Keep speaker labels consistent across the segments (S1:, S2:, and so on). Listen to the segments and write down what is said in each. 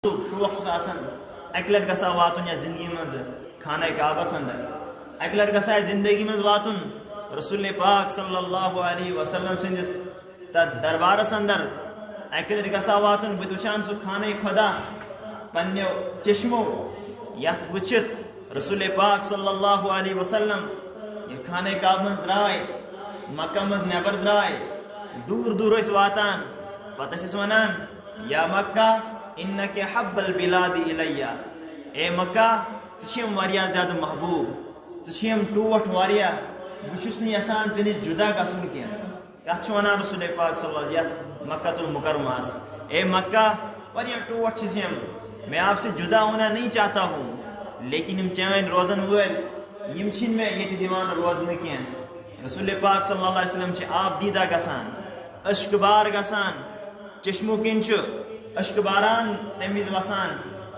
S1: شوق اکہ لٹ گژھا واتن یا زندگی مز خانہ کعبس اندر اکہ لٹ گژھا زندگی مز واتن رسول پاک صلی اللہ علیہ وسلم سندس تر دربارس اندر اکہ لٹ گژھا واتن بہ وچھان سہ خانہ خدا پنو چشمو یت وچھت رسول پاک صلی اللہ علیہ وسلم یہ خانہ کعبہ مز درائے مکہ مز نبر درائے دور دور اس واتان پتہ اس ونان یا مکہ انک حب البلاد الیہ اے مکہ ژم واریاہ زیادہ محبوب ژم ٹوٹ واریاہ بچھس نہ یسان ژے نش جدا گژھن کی کت ونان رسول پاک صلی اللہ علیہ وسلم مکہ المکرمہ اے مکہ واریاہ ٹوٹ ژم میں آپ سے جدا ہونا نہیں چاہتا ہوں لیکن یم چین روزن ول یم چھن میں یہ دیوان روزن کی رسول پاک صلی اللہ علیہ وسلم آپ دیدہ گسان اشک بار گسان چشمو کن اشک باران تمیز وسان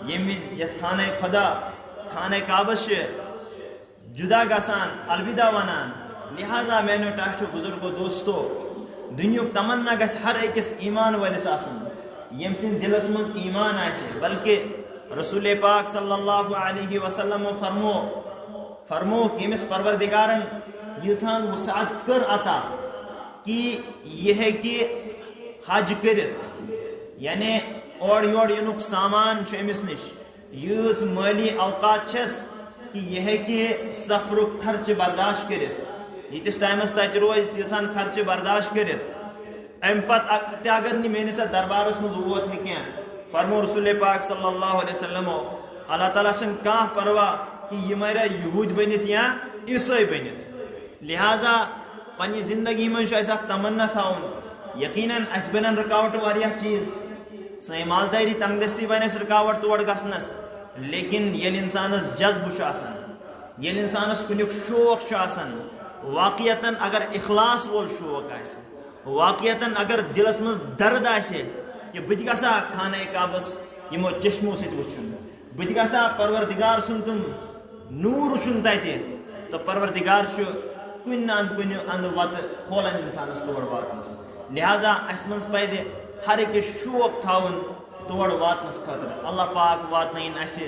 S1: یمیز یت خانہ خدا خانہ کعبہ جدا گسان الوداع ونان لہذا میں نے ٹاشٹو بزرگو دوستو دنیا تمنا گس ہر اکس ایمان ولس آسن یم سن دلس مز ایمان آسے بلکہ رسول پاک صلی اللہ علیہ وسلم فرمو کہ یمس پروردگارن یسان وسعت کر عطا کہ یہ ہے کہ حج کرت یعنی اور یور ینک سامان امس نش یس مالی اوقات چھس کہ یہ ہے کہ سفر خرچ برداشت کرت یتس ٹائمس تت روز تیسان خرچ برداشت کرت ام پتہ اگر نی میس دربارس مز ووت نہ کی فرمو رسول پاک صلی اللہ علیہ وسلم اللہ تعالیٰ چھ کھانا پرواہ کہ یہ مرا یہود بنت یا عیسائی بنت لہذا پنہ زندگی من اخ تمنا تھاون یقیناً اس بنن رکاوٹ واریاہ چیز سن مالداری تنگ دستی بن اس رکاوٹ تور گسنس لیکن یل انسانس جذب یل انسانس کنیک شوق واقعتاً اگر اخلاص وول شوق آس واقعتاً اگر دلس مز درد آسے کہ بت گژھا خانہ کعبس یمو چشمو ست وچھن بت گژھا پروردگار سن تم نور وچھن تتہ تو پروردگار کن کن اند وت کھولان انسانس تور واتنس لہذا اس من پز ہر اکس شوق تھاون تور واتنس خاطر اللہ پاک واتن اس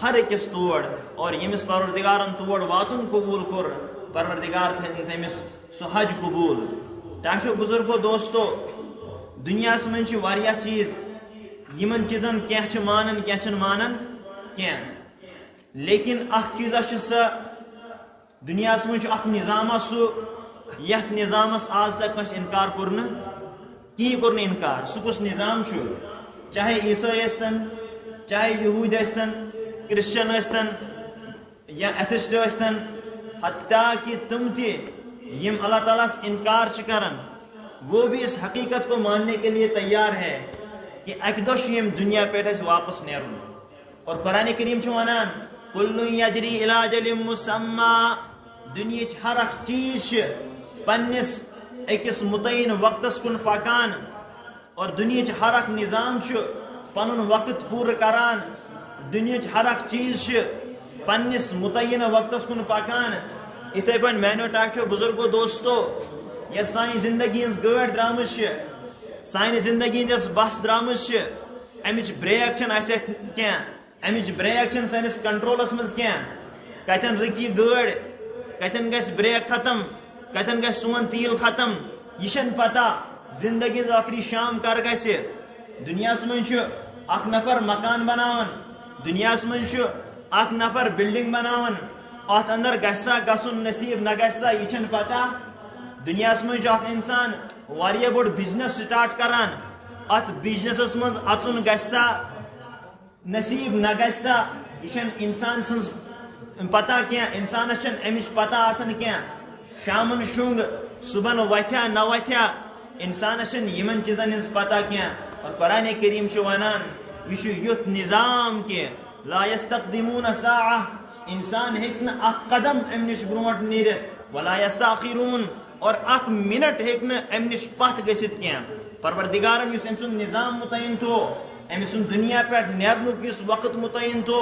S1: ہر اکس تور اور یمس پروردگارن تور واتن قبول کور پروردگار تھن تمس سہ حج قبول ٹاشو بزرگو دوستو دنیا من واریاہ چیز یمن چیزن کی مانن کی مانن کی لیکن اخ چیزا سہ دنیا من اخ نظام سہ یت نظامس آج تک کس انکار کورن کی کورن انکار سہ کس نظام چاہے عیسائی استن چاہے یہود استن کرسچن استن یا ایتھسٹ استن حتیٰ کہ تم تہ یم اللہ تعالیٰ انکار کرن وہ بھی اس حقیقت کو ماننے کے لیے تیار ہے کہ اک دہ یم دنیا پہ واپس نیرن اور قرآن کریم ونان کل یجری الی اجل مسمى دنیا ہر اخ چیز پنس اکس متعین وقتس کن پکان اور دنیا ہر اخ نظام پن وقت پور کران دنیا ہر اخ چیز پنس متعین وقتس کن پکان اتھے پہ مینو ٹاٹو بزرگو دوستو یہ سان زندگی ہز گاڑ درام سان زندگی ہز بس درام امچ بریک کی امچ بریک سانس کنٹرولس مز کی کتن رک یہ گاڑ کتن گھ بریک ختم کتن گھ سون تیل ختم یہ پتہ زندگی ہز آخری شام کر گھ دنیا من اخ نفر مکان بناون دنیا من اخ نفر بلڈنگ بناون ات اندر گھسا گھن نصیب نہ گھسا یہ پتہ دنیا من اخ انسان واریاہ بوڑ بزنس سٹارٹ کران ات بزنسس مز اچن گھسا نصیب نہ گھسا یہ انسان سن پتہ کی انسانس امچ پتہ آسان کی شامن شنگ صبح وتھیا نہ وتھیا انسانس یمن چیزن ہز پتہ کی اور قرآن کریم ونان یہ یت نظام کہ لا یستقدمون ساعہ انسان ہیکن اخ قدم ام نش برونٹ نیرت ولا یستاخرون اور اخ منٹ ہیکن ام نش پتھ گژھت کی پروردگارن اس ام سن نظام متعین تو ام سن دنیا پہ نیرنک اس وقت متعین تو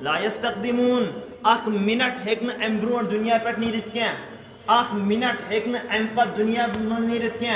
S1: لا یستقدمون اخ منٹ ہیکن ام برونٹ دنیا پہ نیرت کی اخ منٹ ہیکن ام پت دنیا نیرت کی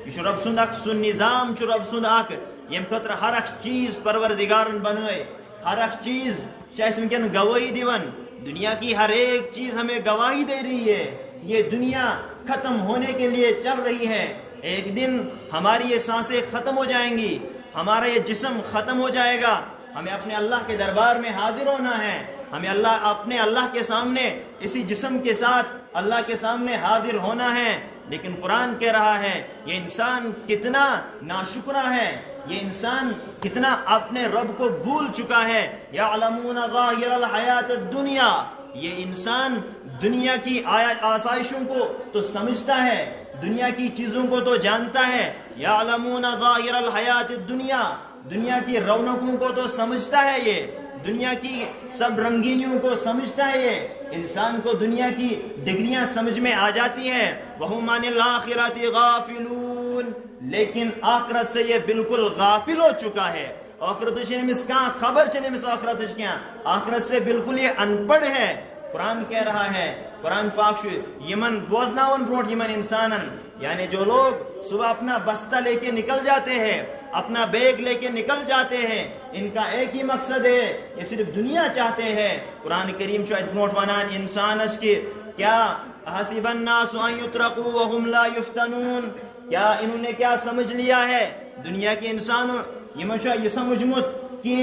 S1: یہ رب سند اخ سن نظام رب سند اخ یم خطر ہر اخ چیز پروردگارن بنائے، ہر اخ چیز چاہے ونکن گواہی دیون، دنیا کی ہر ایک چیز ہمیں گواہی دے رہی ہے یہ دنیا ختم ہونے کے لیے چل رہی ہے، ایک دن ہماری یہ سانسیں ختم ہو جائیں گی، ہمارا یہ جسم ختم ہو جائے گا، ہمیں اپنے اللہ کے دربار میں حاضر ہونا ہے، ہمیں اپنے اللہ کے سامنے اسی جسم کے ساتھ اللہ کے سامنے حاضر ہونا ہے۔ لیکن قرآن کہہ رہا ہے یہ انسان کتنا ناشکرا ہے، یہ انسان کتنا اپنے رب کو بھول چکا ہے۔ یعلمون ظاہر الحیات الدنیا، یہ انسان دنیا کی آسائشوں کو تو سمجھتا ہے، دنیا کی چیزوں کو تو جانتا ہے، یعلمون ظاہر الحیات الدنیا، دنیا کی رونقوں کو تو سمجھتا ہے، یہ دنیا کی سب رنگینیوں کو سمجھتا ہے، یہ انسان کو دنیا کی ڈگریاں سمجھ میں آ جاتی ہیں۔ وَهُمْ عَنِ الْآخِرَةِ غَافِلُونَ، لیکن آخرت سے یہ بالکل غافل ہو چکا ہے، آخرت چنمس کا خبر چنمس آخرت کیا، آخرت سے بالکل یہ ان پڑھ ہے۔ قرآن کہہ رہا ہے، قرآن پاک یمن بوزناون بروٹ یمن انسانن، یعنی جو لوگ صبح اپنا بستہ لے کے نکل جاتے ہیں، اپنا بیگ لے کے نکل جاتے ہیں، ان کا ایک ہی مقصد ہے، یہ صرف دنیا چاہتے ہیں۔ قرآن کریم چو بروٹ ونان انسانس کی کیا حسب الناس ان یترکوا وهم لا یفتنون، کیا انہوں نے کیا سمجھ لیا ہے دنیا کے انسانوں یہ سمجھمت کہ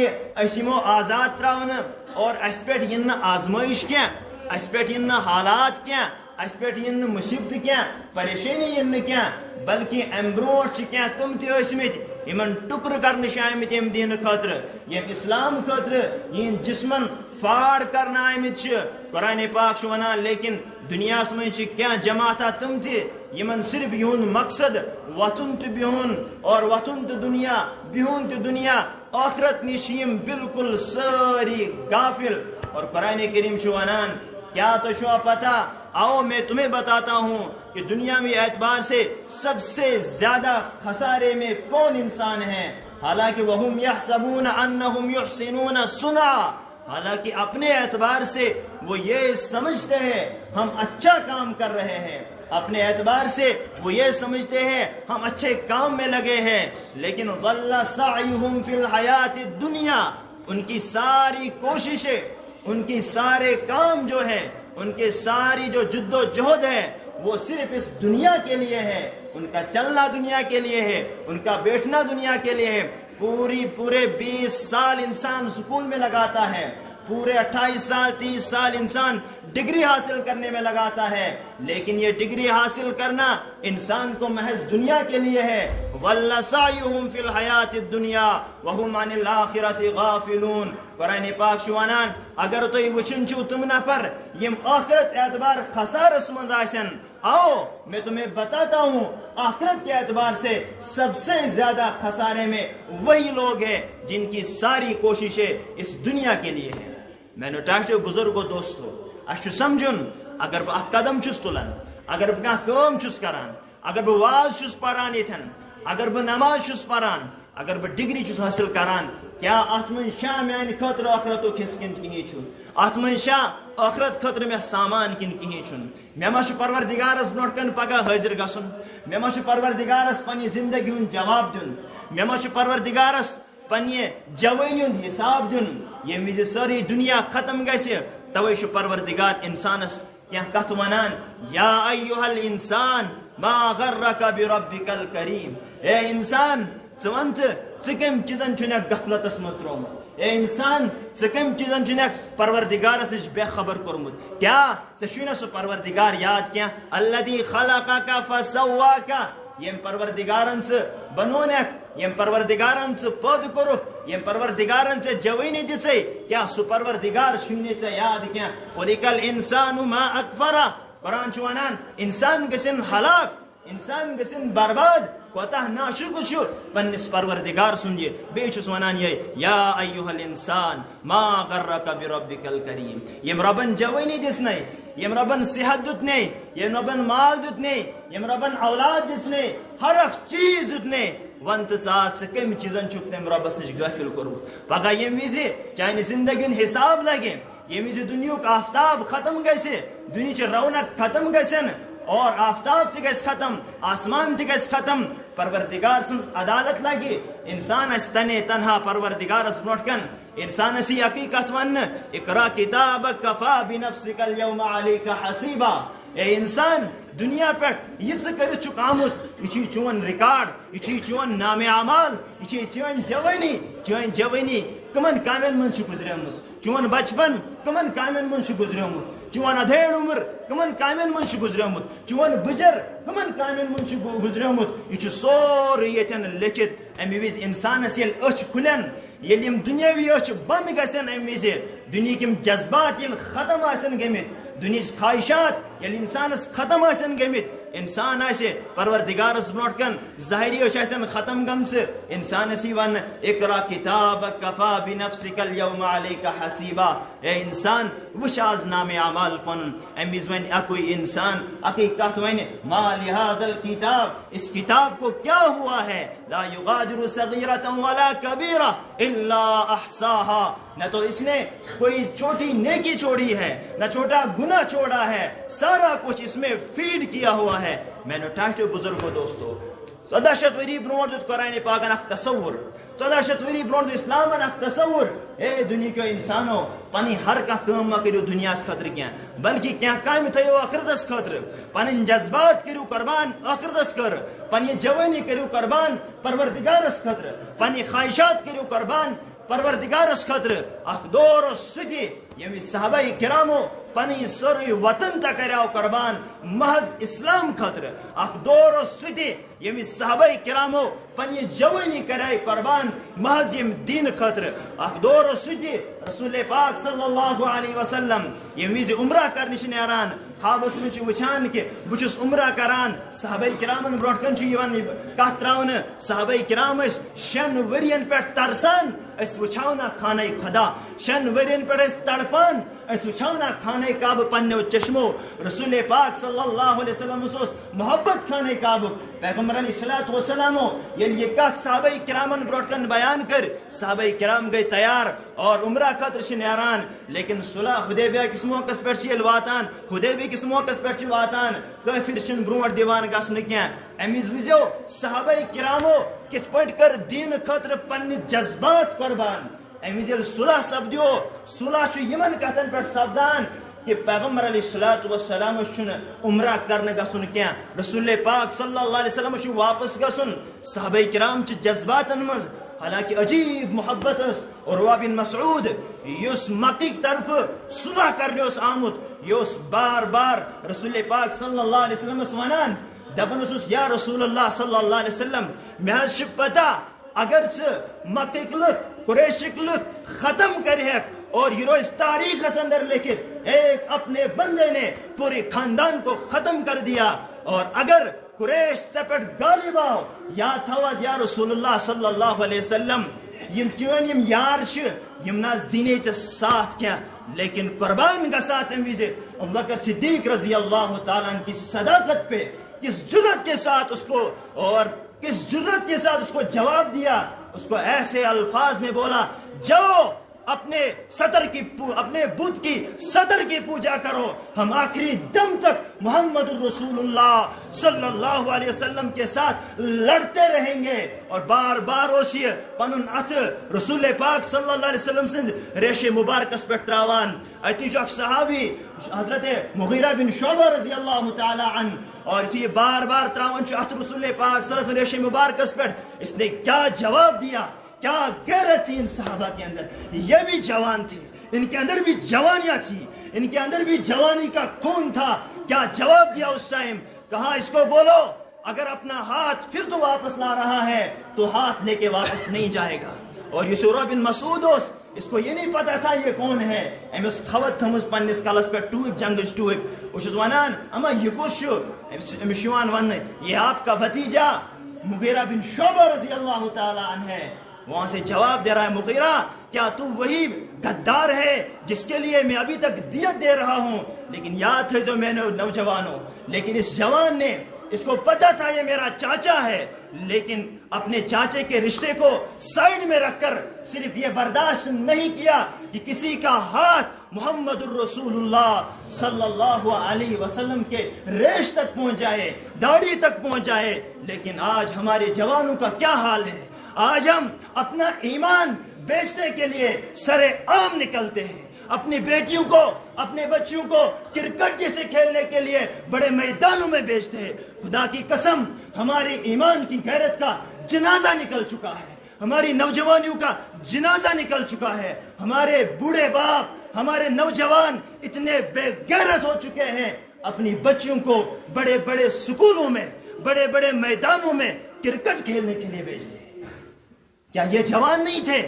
S1: اسمو آزاد تراؤن اور اس پہ ین آزمائش کیا، اس پہ ین حالات کیا، اس پہ ین مصیبت کیا، پریشانی ین کیا، بلکہ امبروٹ کیا تم تھی اسمت یمن ٹکر کرنے آمت یم دین خاطر، یم اسلام خاطر، ین جسمن فاڑ کرنا آمت۔ قرآن پاک ونان لیکن دنیا من کیا جماعتا تم تھی یمن صرف یہن مقصد وطن تو بہن اور وطن تو دنیا، بہن تو دنیا، آخرت نشیم بالکل ساری غافل۔ اور قرآن کریم ونان کیا تو شو پتہ، آؤ میں تمہیں بتاتا ہوں کہ دنیاوی اعتبار سے سب سے زیادہ خسارے میں کون انسان ہے، حالانکہ وَهُمْ يَحْسَبُونَ أَنَّهُمْ يُحْسِنُونَ صُنْعًا، حالانکہ اپنے اعتبار سے وہ یہ سمجھتے ہیں ہم اچھا کام کر رہے ہیں، اپنے اعتبار سے وہ یہ سمجھتے ہیں ہم اچھے کام میں لگے ہیں، لیکن ضل سعیہم فی الحیات الدنیا، ان کی ساری کوششیں، ان کی سارے کام جو ہے، ان کے ساری جو جد و جہد ہے وہ صرف اس دنیا کے لیے ہے، ان کا چلنا دنیا کے لیے ہے، ان کا بیٹھنا دنیا کے لیے ہے۔ پورے 20 سال انسان سکول میں لگاتا ہے، پورے 28 سال 30 سال انسان ڈگری حاصل کرنے میں لگاتا ہے، لیکن یہ ڈگری حاصل کرنا انسان کو محض دنیا کے لیے ہے۔ وَلَّ سَعْيُهُمْ فِي الْحَيَاةِ الدُّنْيَا وَهُمْ عَنِ الْآخِرَةِ غَافِلُونَ۔ قرآن پاک شوانان اگر تو یہ وچن چھو تم نفر یم آخرت اعتبار خسارس مند آسن، آؤ میں تمہیں بتاتا ہوں آخرت کے اعتبار سے سب سے زیادہ خسارے میں وہی لوگ ہیں جن کی ساری کوششیں اس دنیا کے لیے ہیں۔ میں نے ٹاشتے بزرگو دوستو اشتو سمجھن اگر با قدم چھس تلن، اگر با کام چھس کران، اگر با واز چھس پڑھان ایتھن، اگر با نماز چھس پڑھان، اگر با ڈگری چھس حاصل کران، کیا آتمن شاہ میانی خاطر آخرتو کس کن کہیں چھن، آتمن شاہ آخرت خاطر میں سامان کن کہیں چھن، میں ما پروردگارس برونٹ کن پگہ حاضر گسن، میں ما پروردگارس پنی زندگی ہن جواب دن، میں ما پروردگارس پنی جوانی ہن حساب دن، یہ میزی ساری دنیا ختم گیسے توئی پروردگار انسانس کیا کت ونان یا ایوہ الانسان ما غرک بربک الکریم، اے انسان ژونت ژکم چیزن چنک غفلتس مز ترومت، اے انسان ژکم چیزن چنک پروردگارس بے خبر کورمت، کیا ژھنا سو پروردگار یاد کیا الذی خلقک فسواک، یم پروردگارن سے بنونک، یم پروردگارن سے پود کرک، یم پروردگارن سے جوانی دسے، کیا سو پروردگار شنی سے یاد کیا خلق الانسان ما اکفرہ، قرآن چوانان انسان گسن ہلاک، انسان گسن برباد، کوتاہ ناشکر چھو پنس پروردگار سنجھے، بیچس ونان یہ یا ایوہ الانسان ما غرک بربک الکریم، یم ربن جوانی دسنے، یم ربن صحت دتنے، یم ربن مال دتنے، یم ربن اولاد دسنے، ہر اخ چیز دتنے، وانت ساتھ سے کم چیزن چھپنے ربس نش غافل کرو، پگہ یم ویزی چاہنے زندگی حساب لگے، یم ویزی دنیا کا آفتاب ختم گیسے، دنیا چھ رونق ختم گیسن، اور آفتاب تھی گیس ختم، آسمان تھی گیس ختم، پروردگار سن عدالت لگی انسان اس تنے تنہا پروردگار اس بروٹکن انسان اسی حقیقت ون اقرا کتابک کفا بنفسک اليوم علیک حسیبا اے انسان دنیا پہ یہ کرت چک آمت یہ چون ریکارڈ یہ چون نام اعمال یہ چون جوانی کمن کامن من گزریمس چون بچپن کمن کامن من گزریمت چون ادھیڑ عمر کمن کامن من گزریمت چون بجر کمن کامن من گزریمت یہ سوری یتن لکھت امی وز انسانس یل اچھ کھلن یل یم دنیاوی اچھ بند گژھن امی وز دنیا کم جذبات یل ختم آسن گمت دنیا خواہشات یل انسانس ختم آسن گمت انسان آسے پروردگارس برونٹ کن ظاہری آسن ختم گمس انسان اسی ون اقرا کتابک کفا بنفسک اليوم علیک حسیبا اے انسان وش آز نام اعمال پن امیز ون اکوئی انسان اکی کہت ون ما لہذا الکتاب اس کتاب کو کیا ہوا ہے لا یغادر صغیرتا ولا کبیرہ الا احصاها نہ تو اس نے کوئی چھوٹی نیکی چھوڑی ہے نہ چھوٹا گناہ چھوڑا ہے سارا کچھ اس میں فیڈ کیا ہوا ہے میں نے ٹاشتے بزرگو دوستو 1400 وری برونٹ قرآن پاکن اخ تصور 1400 وری برونٹ اسلامن اخ تصور اے دنیا کے انسانو پنی ہر کا کام ما کرو دنیا اس خاطر کیا بلکہ کیا کام تھیو آخرت اس خاطر پن جذبات کرو قربان آخرت اس کر پنی جوانی کرو قربان پروردگار اس خاطر پنی خواہشات کرو قربان پروردگار اس خاطر اخ دور و سدی یمی صحابہ کرامو پنی سر وطن تا کریاو قربان محض اسلام خاطر اخ دور و سدی یمی صحابہ کرامو پنی جوانی کریاو قربان محض یم دین خاطر اخ دور و سدی رسول پاک صلی اللہ علیہ وسلم یمیز عمرہ کرنش نیران خوابس من وچان کہ بچس عمرہ کران صحابہ کرامن برونٹ کن یوان کتھ تراون صحابہ کرام اس 6 ورین پہ ترسان اس وچھاونا خانہ خدا 6 ورین پہ اس تڑپان اس وچھاونا خانہ کعبہ پنو چشمو رسول پاک صلی اللہ علیہ وسلم اس محبت خانہ کعبہ پیغمبر علیہ السلام یل یہ کتھ صحابہ کرامن برونٹ کن بیان کر صحابہ کرام گئی تیار اور عمرہ خاطر نیران لیکن صلح حدیبیہ کس موقع پہ یل واتان حدیبیہ کس موقع پہ واتان کافر چن برونٹ دیوان گژھن کیا امیز وزیو صحابہ کرامو کت پٹ کر دین خاطر پن جذبات قربان امیز یل صلح سپدیو صلح یمن کتن پہ سپدان کہ پیغمبر علیہ السلام چھ عمرہ کرنے گژھن کیا رسول پاک صلی اللہ علیہ وسلم چھ واپس گژھن صحابہ کرام چھ جذباتن مز حالانکہ عجیب محبت اس عروہ بن مسعود یس مکی طرف صلح کرنے اس آمد یس بار بار رسول پاک صلی اللہ علیہ وسلم اس ونان دپن اس یا رسول اللہ صلی اللہ علیہ وسلم میں چھ پتہ اگر مکک لک قریشک لک ختم کرے اور یہ روز تاریخ اندر لکھت ایک اپنے بندے نے پورے خاندان کو ختم کر دیا اور اگر قریش چپٹ غالب آو یا تھواز یا رسول اللہ صلی اللہ علیہ وسلم یم چون یم یار یم ناز دینے چ ساتھ کیا لیکن قربان کا ساتھ ویزے ابوبکر صدیق رضی اللہ تعالیٰ عنہ کی صداقت پہ کس جرت کے ساتھ اس کو اور کس جرت کے ساتھ اس کو جواب دیا اس کو ایسے الفاظ میں بولا جاؤ اپنے اپنے بت کی صدر کی پوجا کرو ہم آخری دم تک محمد الرسول اللہ صلی اللہ علیہ وسلم کے ساتھ لڑتے رہیں گے اور بار بار اوشی پنن ات رسول پاک صلی اللہ علیہ وسلم سے ریش مبارکس پہ تراوان اتی جو صحابی حضرت مغیرہ بن شعبہ رضی اللہ تعالی عنہ اور یہ بار بار تراون ات رسول پاک صلی اللہ علیہ وسلم ریش مبارکس پہ اس نے کیا جواب دیا کیا غیرت تھی ان صحابہ کے اندر یہ بھی جوان تھے ان کے اندر بھی جوانیاں تھی ان کے اندر بھی جوانی کا خون تھا کیا جواب دیا اس ٹائم کہا اس کو بولو اگر اپنا ہاتھ پھر تو واپس لا رہا ہے تو ہاتھ لے کے واپس نہیں جائے گا اور یہ عروہ بن مسعود اس کو یہ نہیں پتا تھا یہ کون ہے امس خوت تھمس پنس کلس پہ ٹوپ جنگش ٹوپ اس ونان اما یہ کس امس ون یہ آپ کا بھتیجا مغیرہ بن شعبہ رضی اللہ تعالی عنہ ہے وہاں سے جواب دے رہا ہے مغیرہ کیا تو وہی غدار ہے جس کے لیے میں ابھی تک دیت دے رہا ہوں لیکن یاد ہے جو میں نے نوجوان ہوں لیکن اس جوان نے اس کو پتا تھا یہ میرا چاچا ہے لیکن اپنے چاچے کے رشتے کو سائڈ میں رکھ کر صرف یہ برداشت نہیں کیا کہ کسی کا ہاتھ محمد الرسول اللہ صلی اللہ علیہ وسلم کے ریش تک پہنچ جائے، داڑھی تک پہنچ جائے۔ لیکن آج ہمارے جوانوں کا کیا حال ہے؟ آج ہم اپنا ایمان بیچنے کے لیے سرے عام نکلتے ہیں، اپنی بیٹیوں کو، اپنے بچوں کو کرکٹ جیسے کھیلنے کے لیے بڑے میدانوں میں بیچتے ہیں۔ خدا کی قسم، ہماری ایمان کی غیرت کا جنازہ نکل چکا ہے، ہماری نوجوانیوں کا جنازہ نکل چکا ہے۔ ہمارے بوڑھے باپ، ہمارے نوجوان اتنے بے غیرت ہو چکے ہیں، اپنی بچیوں کو بڑے بڑے سکولوں میں، بڑے بڑے میدانوں میں کرکٹ کھیلنے کے لیے بیچتے ہیں۔ کیا یہ جوان نہیں تھے؟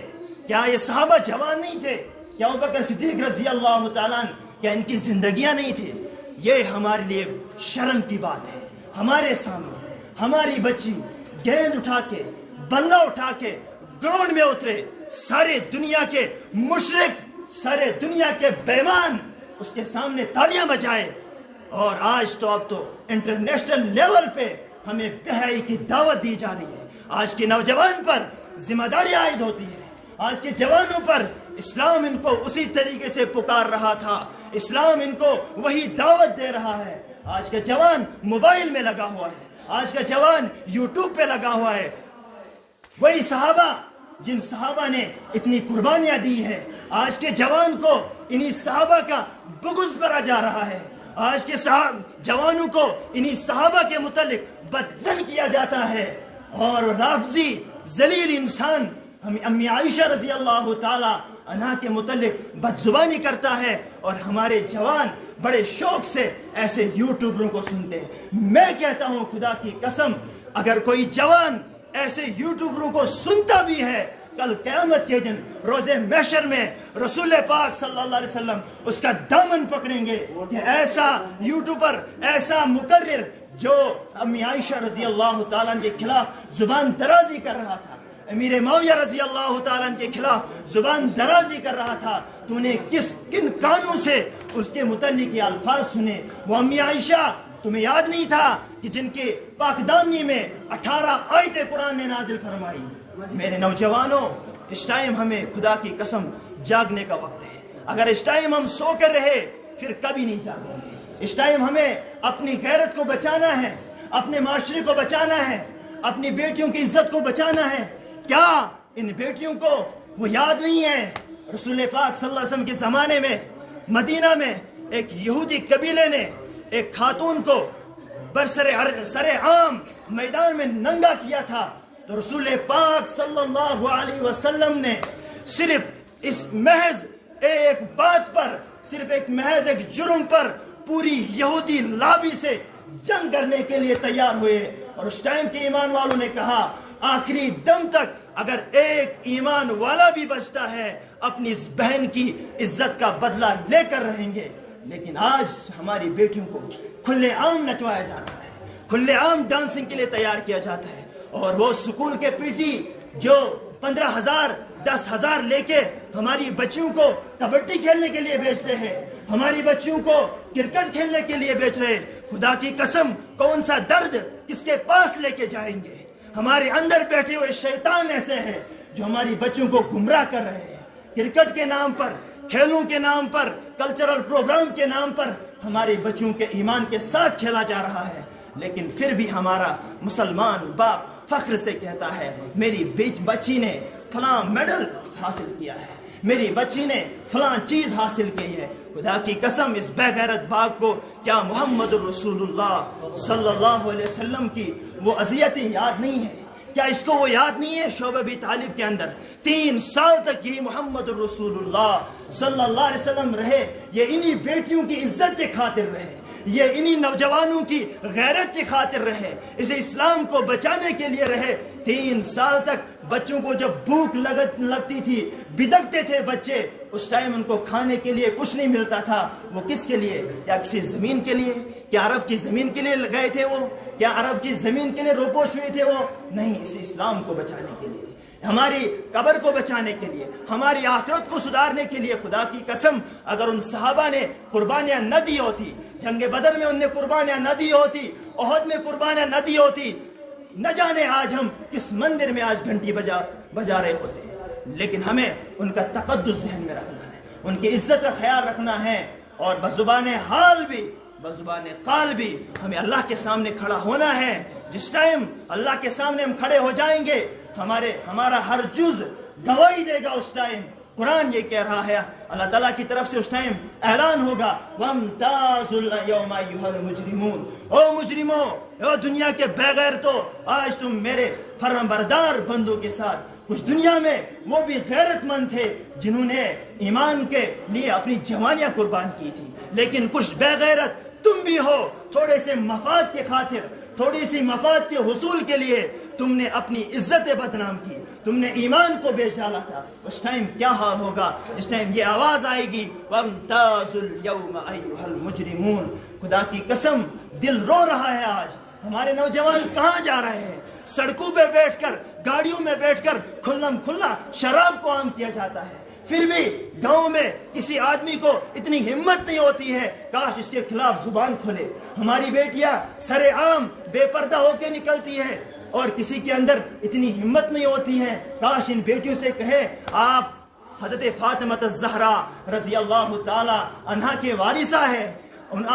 S1: کیا یہ صحابہ جوان نہیں تھے؟ کیا ابوبکر صدیق رضی اللہ تعالیٰ عنہ، کیا ان کی زندگیاں نہیں تھی؟ یہ ہمارے لیے شرم کی بات ہے۔ ہمارے سامنے ہماری بچی گیند اٹھا کے، بلہ اٹھا کے گراؤنڈ میں اترے، سارے دنیا کے مشرک، سارے دنیا کے بیمان اس کے سامنے تالیاں بجائے۔ اور آج تو اب تو انٹرنیشنل لیول پہ ہمیں بہائی کی دعوت دی جا رہی ہے۔ آج کے نوجوان پر ذمہ داری عائد ہوتی ہے، آج کے جوانوں پر۔ اسلام ان کو اسی طریقے سے پکار رہا تھا، اسلام ان کو وہی دعوت دے رہا ہے۔ آج کا جوان موبائل میں لگا ہوا ہے، آج کا جوان یوٹیوب پہ لگا ہوا ہے۔ وہی صحابہ، جن صحابہ نے اتنی قربانیاں دی ہے، آج کے جوان کو انہی صحابہ کا بغض بھرا جا رہا ہے۔ آج کے جوانوں کو انہی صحابہ کے متعلق بدظن کیا جاتا ہے، اور رافضی ذلیل انسان ہمیں امی عائشہ رضی اللہ تعالی عنہا کے متعلق بدزبانی کرتا ہے، اور ہمارے جوان بڑے شوق سے ایسے یوٹیوبروں کو سنتے ہیں۔ میں کہتا ہوں خدا کی قسم، اگر کوئی جوان ایسے یوٹیوبروں کو سنتا بھی ہے، کل قیامت کے دن روز محشر میں رسول پاک صلی اللہ علیہ وسلم اس کا دامن پکڑیں گے کہ ایسا یوٹیوبر، ایسا مقرر جو امی عائشہ رضی اللہ تعالیٰ کے خلاف زبان درازی کر رہا تھا، امیر معاویہ رضی اللہ تعالیٰ کے خلاف زبان درازی کر رہا تھا، تو نے کن کانوں سے اس کے متعلق یہ الفاظ سنے؟ وہ امی عائشہ، تمہیں یاد نہیں تھا کہ جن کے پاکدامنی میں 18 آیتیں قرآن نے نازل فرمائی؟ میرے نوجوانوں، اس ٹائم ہمیں خدا کی قسم جاگنے کا وقت ہے۔ اگر اس ٹائم ہم سو کر رہے پھر کبھی نہیں جاگیں گے۔ اس ٹائم ہمیں اپنی غیرت کو بچانا ہے، اپنے معاشرے کو بچانا ہے، اپنی بیٹیوں کی عزت کو بچانا ہے۔ کیا ان بیٹیوں کو وہ یاد نہیں ہے؟ رسول پاک صلی اللہ علیہ وسلم کے زمانے میں مدینہ میں ایک یہودی قبیلے نے ایک خاتون کو سر عام میدان میں ننگا کیا تھا، تو رسول پاک صلی اللہ علیہ وسلم نے صرف اس محض ایک بات پر، صرف ایک محض ایک جرم پر پوری یہودی لابی سے جنگ کرنے کے لیے تیار ہوئے۔ اور اس ٹائم کے ایمان والوں نے کہا، آخری دم تک اگر ایک ایمان والا بھی بچتا ہے اپنی اس بہن کی عزت کا بدلہ لے کر رہیں گے۔ لیکن آج ہماری بیٹیوں کو کھلے عام نچوایا جا رہا ہے، کھلے عام ڈانسنگ کے لیے تیار کیا جاتا ہے، اور وہ سکول کے پی ٹی جو 15,000 10,000 لے کے ہماری بچیوں کو کبڈی کھیلنے کے لیے بیچتے ہیں، ہماری بچیوں کو کرکٹ کھیلنے کے لیے بیچ رہے۔ خدا کی قسم، کون سا درد کس کے پاس لے کے جائیں گے؟ ہمارے اندر بیٹھے ہوئے شیطان ایسے ہیں جو ہماری بچوں کو گمراہ کر رہے ہیں۔ کرکٹ کے نام پر، کھیلوں کے نام پر، کلچرل پروگرام کے نام پر ہمارے بچوں کے ایمان کے ساتھ کھیلا جا رہا ہے، لیکن پھر بھی ہمارا مسلمان باپ فخر سے کہتا ہے، میری بچی نے فلاں میڈل حاصل کیا ہے، میری بچی نے فلاں چیز حاصل کی ہے۔ خدا کی قسم، اس بے غیرت باپ کو کیا محمد الرسول اللہ صلی اللہ علیہ وسلم کی وہ اذیتیں یاد نہیں ہیں؟ کیا اس کو وہ یاد نہیں ہے؟ شعبہ ابی طالب کے اندر 3 سال تک یہ محمد الرسول اللہ صلی اللہ علیہ وسلم رہے، یہ انہی بیٹیوں کی عزت کے خاطر رہے، یہ انہی نوجوانوں کی غیرت کی خاطر رہے، اسے اسلام کو بچانے کے لیے رہے۔ 3 سال تک بچوں کو جب بھوک لگتی تھی، بدکتے تھے بچے، اس ٹائم ان کو کھانے کے لیے کچھ نہیں ملتا تھا۔ وہ کس کے لیے؟ کیا کسی زمین کے لیے؟ کیا عرب کی زمین کے لیے گئے تھے وہ؟ کیا عرب کی زمین کے لیے روپوش ہوئے تھے وہ؟ نہیں، اس اسلام کو بچانے کے لیے، ہماری قبر کو بچانے کے لیے، ہماری آخرت کو سدھارنے کے لیے۔ خدا کی قسم، اگر ان صحابہ نے قربانیاں نہ دی ہوتی، جنگ بدر میں ان نے قربانیاں نہ دی ہوتی، احد میں قربانیاں نہ دی ہوتی، نہ جانے آج ہم کس مندر میں آج گھنٹی بجا رہے ہوتے ہیں، لیکن ہمیں ان کا تقدس ذہن میں رکھنا ہے، ان کی عزت کا خیال رکھنا ہے، اور بزبان حال بھی بزبان قال بھی ہمیں اللہ کے سامنے کھڑا ہونا ہے۔ جس ٹائم اللہ کے سامنے ہم کھڑے ہو جائیں گے، ہمارا ہر جز گواہی دے گا۔ اس ٹائم قرآن یہ کہہ رہا ہے، اللہ تعالیٰ کی طرف سے اس ٹائم اعلان ہوگا، وَامْتَازُوا الْيَوْمَ أَيُّهَا الْمُجْرِمُونَ، او مجرموں، او دنیا کے بغیر تو آج تم میرے فرمانبردار بندوں کے ساتھ۔ کچھ دنیا میں وہ بھی غیرت مند تھے جنہوں نے ایمان کے لیے اپنی جوانیاں قربان کی تھی، لیکن کچھ بے غیرت تم بھی ہو، تھوڑے سے مفاد کے خاطر، تھوڑی سی مفاد کے حصول کے لیے تم نے اپنی عزت بدنام کی، تم نے ایمان کو بیچ ڈالا تھا۔ اس ٹائم کیا حال ہوگا؟ اس ٹائم یہ آواز آئے گی، وَامْتَازُوا الْيَوْمَ أَيُّهَا الْمُجْرِمُونَ۔ خدا کی قسم دل رو رہا ہے آج، ہمارے نوجوان کہاں جا رہے ہیں؟ سڑکوں پہ بیٹھ کر، گاڑیوں میں بیٹھ کر کھلم کھلا شراب کو عام کیا جاتا ہے، پھر بھی گاؤں میں کسی آدمی کو اتنی ہمت نہیں ہوتی ہے کاش اس کے خلاف زبان کھولے۔ ہماری بیٹیاں سر عام بے پردہ ہو کے نکلتی ہے، اور کسی کے اندر اتنی ہمت نہیں ہوتی ہے کاش ان بیٹیوں سے کہے آپ حضرت فاطمہ الزہرا رضی اللہ تعالی عنہا کے وارثہ ہے،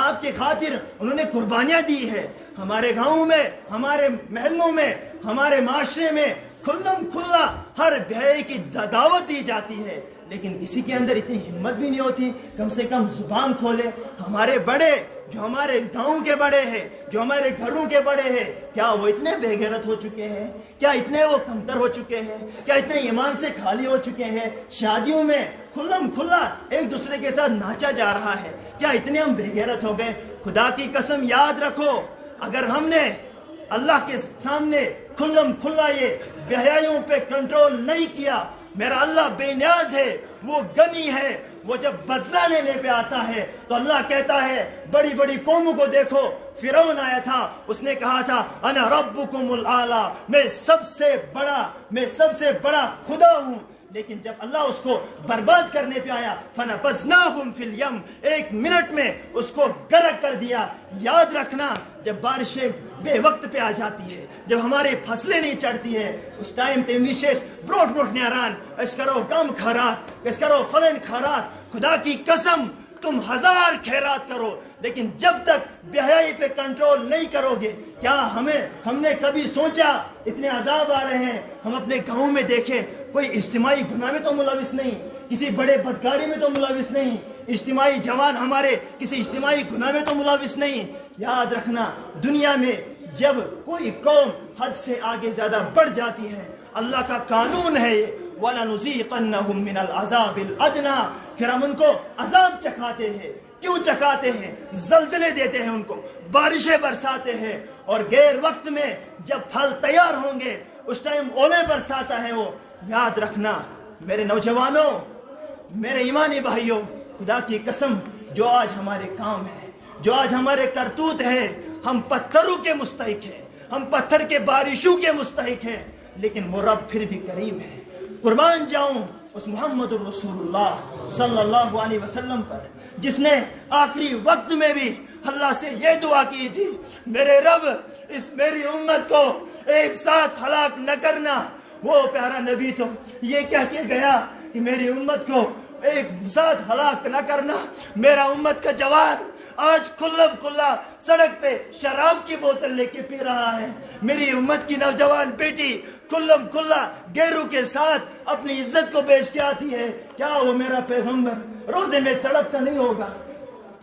S1: آپ کے خاطر انہوں نے قربانیاں دی ہے۔ ہمارے گاؤں میں، ہمارے محلوں میں، ہمارے معاشرے میں کھلم کھلا ہر بھائی کی دعوت دی جاتی ہے، لیکن کسی کے اندر اتنی ہمت بھی نہیں ہوتی کم سے کم زبان کھولے۔ ہمارے بڑے جو ہمارے گاؤں کے بڑے ہیں، جو ہمارے گھروں کے بڑے ہیں، کیا وہ اتنے بے غیرت ہو چکے ہیں؟ کیا اتنے وہ کمتر ہو چکے ہیں؟ کیا اتنے ایمان سے خالی ہو چکے ہیں؟ شادیوں میں کھلم کھلا ایک دوسرے کے ساتھ ناچا جا رہا ہے، کیا اتنے ہم بے غیرت ہو گئے؟ خدا کی قسم یاد رکھو، اگر ہم نے اللہ کے سامنے کھلم کھلا یہ بے حیائیوں پہ کنٹرول نہیں کیا، میرا اللہ بے نیاز ہے، وہ غنی ہے، وہ جب بدلہ لینے پہ آتا ہے تو اللہ کہتا ہے بڑی بڑی قوموں کو دیکھو، فرعون آیا تھا، اس نے کہا تھا انا ربکم الاعلی، میں سب سے بڑا خدا ہوں، لیکن جب اللہ اس کو برباد کرنے پہ آیا فنبذناہم فی الیم، ایک منٹ میں اس کو غرق کر دیا۔ یاد رکھنا، جب بارشیں بے وقت پہ آ جاتی ہے، جب ہمارے فصلیں نہیں چڑھتی ہے، اس ٹائم تیمیشیس بروٹ نیاران اس کرو غم خیرات، اس کرو فلن خیرات۔ خدا کی قسم تم 1000 خیرات کرو، لیکن جب تک بے حیائی پہ کنٹرول نہیں کرو گے، کیا ہم نے کبھی سوچا اتنے عذاب آ رہے ہیں؟ ہم اپنے گاؤں میں دیکھیں، کوئی اجتماعی گناہ میں تو ملوث نہیں، کسی بڑے بدکاری میں تو ملوث نہیں، اجتماعی جوان ہمارے کسی اجتماعی گناہ میں تو ملوث نہیں۔ یاد رکھنا، دنیا میں جب کوئی قوم حد سے آگے زیادہ بڑھ جاتی ہے، اللہ کا قانون ہے یہ، وَلَنُذِيقَنَّهُم مِّنَ الْعَذَابِ الْأَدْنَىٰ، پھر ہم ان کو عذاب چکھاتے ہیں۔ کیوں چکھاتے ہیں؟ زلزلے دیتے ہیں، ان کو بارشیں برساتے ہیں، اور غیر وقت میں جب پھل تیار ہوں گے اس ٹائم اولے برساتا ہے وہ۔ یاد رکھنا میرے نوجوانوں، میرے ایمانی بھائیوں، خدا کی قسم جو آج ہمارے کام ہے، جو آج ہمارے کرتوت ہے، ہم پتھروں کے مستحق ہیں، ہم پتھر کے بارشوں کے مستحق ہیں، لیکن وہ رب پھر بھی کریم ہے۔ قربان جاؤں اس محمد الرسول اللہ صلی اللہ علیہ وسلم پر، جس نے آخری وقت میں بھی اللہ سے یہ دعا کی تھی، میرے رب اس میری امت کو ایک ساتھ ہلاک نہ کرنا۔ وہ پیارا نبی تو یہ کہہ کے گیا کہ میری امت کو ایک ساتھ ہلاک نہ کرنا۔ میرا امت کا جوان آج کھلم کھلا سڑک پہ شراب کی بوتل لے کے پی رہا ہے، میری امت کی نوجوان بیٹی کھلم کھلا گیروں کے ساتھ اپنی عزت کو بیچ کے آتی ہے۔ کیا وہ میرا پیغمبر روزے میں تڑپتا نہیں ہوگا؟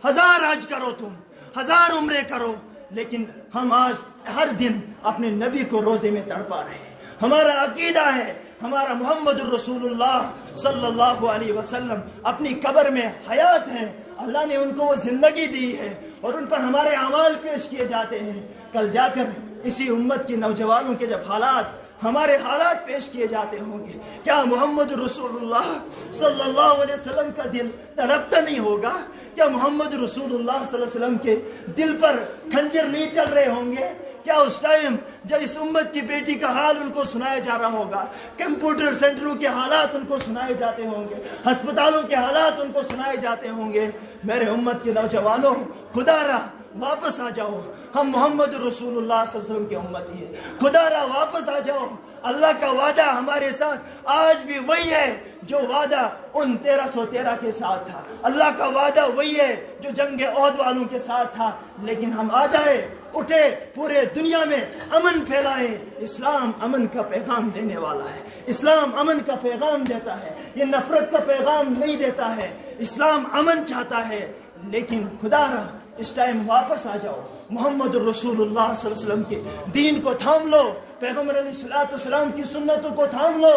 S1: 1000 حج کرو، تم 1000 عمرے کرو، لیکن ہم آج ہر دن اپنے نبی کو روزے میں تڑپا رہے ہیں۔ ہمارا عقیدہ ہے، ہمارا محمد الرسول اللہ صلی اللہ علیہ وسلم اپنی قبر میں حیات ہیں، اللہ نے ان کو وہ زندگی دی ہے، اور ان پر ہمارے اعمال پیش کیے جاتے ہیں۔ کل جا کر اسی امت کے نوجوانوں کے جب حالات، ہمارے حالات پیش کیے جاتے ہوں گے، کیا محمد رسول اللہ صلی اللہ علیہ وسلم کا دل تڑپتا نہیں ہوگا؟ کیا محمد رسول اللہ صلی اللہ علیہ وسلم کے دل پر خنجر نہیں چل رہے ہوں گے؟ کیا اس ٹائم جب اس امت کی بیٹی کا حال ان کو سنایا جا رہا ہوگا، کمپیوٹر سینٹروں کے حالات ان کو سنائے جاتے ہوں گے، ہسپتالوں کے حالات ان کو سنائے جاتے ہوں گے؟ میرے امت کے نوجوانوں، خدا را
S2: واپس آ جاؤ, ہم محمد رسول اللہ صلی اللہ علیہ وسلم کی امتی ہیں. خدا را واپس آ جاؤ. اللہ کا وعدہ ہمارے ساتھ آج بھی وہی ہے جو وعدہ ان 1313 کے ساتھ تھا. اللہ کا وعدہ وہی ہے جو جنگ عہد والوں کے ساتھ تھا. لیکن ہم آ جائے, اٹھے, پورے دنیا میں امن پھیلائیں. اسلام امن کا پیغام دینے والا ہے. اسلام امن کا پیغام دیتا ہے, یہ نفرت کا پیغام نہیں دیتا ہے. اسلام امن چاہتا ہے. لیکن خدا را اس ٹائم واپس آ جاؤ, محمد رسول اللہ صلی اللہ علیہ وسلم کے دین کو تھام لو, پیغمبر علیہ السلام کی سنتوں کو تھام لو.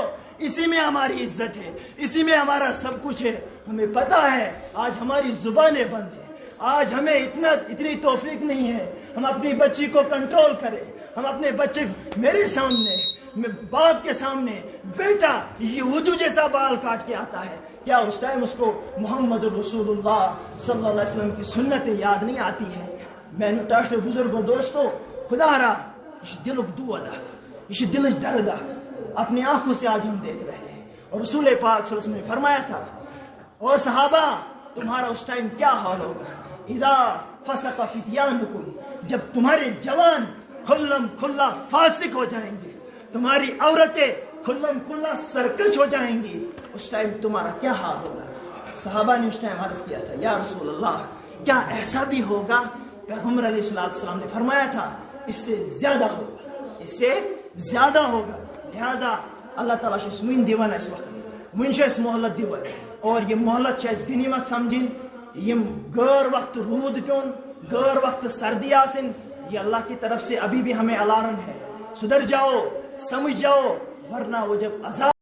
S2: اسی میں ہماری عزت ہے, اسی میں ہمارا سب کچھ ہے. ہمیں پتہ ہے آج ہماری زبانیں بند ہیں, آج ہمیں اتنی توفیق نہیں ہے ہم اپنی بچی کو کنٹرول کریں. ہم اپنے بچے, میرے سامنے, باپ کے سامنے بیٹا یہودو جیسا بال کاٹ کے آتا ہے, کیا اس ٹائم اس کو محمد رسول اللہ صلی اللہ علیہ وسلم کی سنتیں یاد نہیں آتی ہے؟ میں نے ٹاشتے بزرگوں دوستو, خدا را یہ دلک دعا دا, یہ دلچ درد اپنی آنکھوں سے آج ہم دیکھ رہے ہیں. اور رسول پاک صلی اللہ علیہ وسلم نے فرمایا تھا, اور صحابہ تمہارا اس ٹائم کیا حال ہوگا؟ اذا فسق فتیانکم, جب تمہارے جوان کھلم کھلا فاسق ہو جائیں گے, تمہاری عورتیں کھلم کھلا سرکش ہو جائیں گی, اس ٹائم تمہارا کیا حال ہوگا؟ صحابہ نے اس ٹائم عرض کیا تھا, یا رسول اللہ کیا ایسا بھی ہوگا؟ پیغمبر علیہ السلام نے فرمایا تھا اس سے زیادہ ہوگا, اس سے زیادہ ہوگا. لہذا اللہ تعالیٰ سے سمین دیوان اس وقت منشس محلت دیوان, اور یہ محلت چیز غنیمت سمجھن. یہ غیر وقت رود پیون, غیر وقت سردی آسن, یہ اللہ کی طرف سے ابھی بھی ہمیں الارم ہے. سدھر جاؤ, سمجھ جاؤ, ورنہ وہ جب عذاب